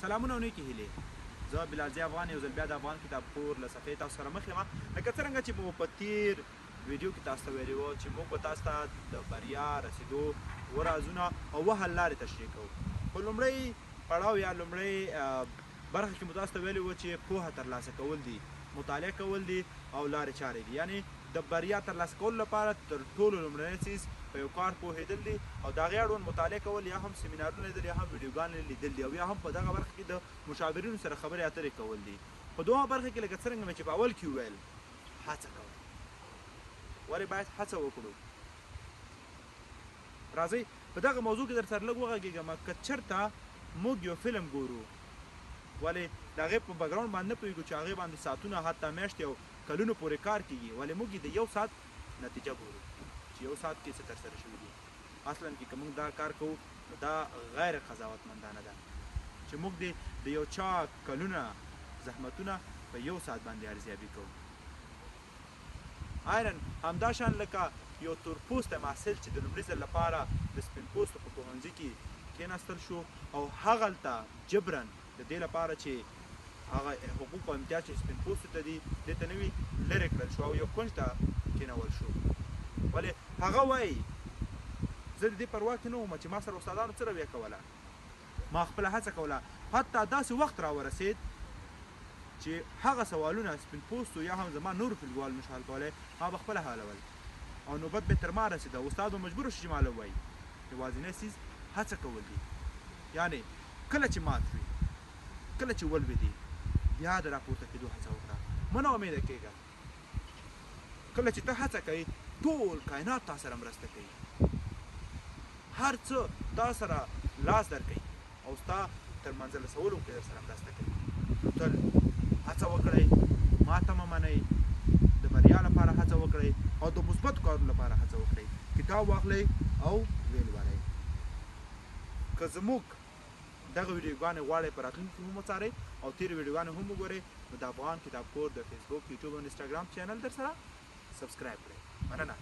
سلامونه او نیکې هیلې. زه بلال ضیا افغان یو ځل بیا د افغان کتابخور له صفحې تاسو سره مخ یم. لکه څرنګه چې مو په تیر ویډیو کې تاسو ته ویلي وو چې موږ به تاسو ته د بریا رسېدو اووه رازونه او اووه حل لارې تشریح کوو. په لومړی پړاو یا لومړی برخه کې مو تاسو ته ویلي وو چې پوهه ترلاسه کول دي، مطالعه کول دي او لارې چارې دي. یعنې د بریا ترلاسه کولو لپاره تر ټولو لومړنی څیز په یو کار پوهېدل دي او د هغې اړوند مطالعه کول، یا هم سیمینارونه لیدل یا هم ویډیوګانې لیدل دي، او یا هم په دغه برخه کې د مشاورینو سره خبرې اترې کول دي. په دویمه برخه کې لکه څرنګه مې چې په اول کې وویل، هڅه کول. ولې باید هڅه وکړو؟ راځئ په دغه موضوع کې در سره لږ وغږېږم. که چېرته موږ یو فلم ګورو، ولې د هغې په بکګراونډ باندې نه پوهېږو چې هغې باندې ساعتونه حتی میاشتې او کلونو پورې کار کېږي، ولې موږ د یو ساعت نتیجه ګورو چې یو ساعت کې څه ترسره شوي دي. اصلا کې که موږ دا کار کوو نو دا غیر قضاوتمندانه ده چې موږ د یو چا کلونه زحمتونه په یو ساعت باندې ارزیابي کوو. عیناً همدا شان لکه یو تورپوستی محصل چې د لومړي ځل لپاره د سپین پوستو په پوهنځي کې کېناستل شو او هغلته جبرن د دې لپاره چې هغه حقوق او امتیاز چې سپین پوستو ته دي دې ته نوي لرې کړل شو او یو کونج ته کېنول شو. ولې هغه وایي زه د دې پروا کې نه وم چې ما سره استادانو څه رویه کوله، ما خپله هڅه کوله. حتی داسې وخت راورسېد چې هغه سوالونه سپین پوستو یا هم زما نورو ټولګیوالو نشو حل کولی، ما به خپله حلول او نوبت به تر ما رسېده. استاد به مجبور شو چې ما له ووایي یوازینی څیز هڅه کول دي. یعنې کله چې مات وي، کله چې ولوېدې، بیا د راپورته کېدو هڅه وکړه، مه نا امیده کېږه. کله چې ته هڅه کوې، ټول کائنات تا سره مرسته کوي، هر څه تا سره لاس درکوي او ستا تر منزل رسولو کې در سره مرسته کوي. نو تل هڅه وکړئ، ماته مه منئ، د بریا لپاره هڅه وکړئ او د مثبتو کارونو لپاره هڅه وکړئ. کتاب واخلئ او ویې لولئ. که زموږ دغه ویډیوګانې غواړئ په راتلونکي کې هم وڅارئ او تېرې ویډیوګانې هم وګورئ، نو د افغان کتابخور د فیسبوک، یوټیوب او انسټاګرام چینل در سره سبسکرایب کړئ. مننه.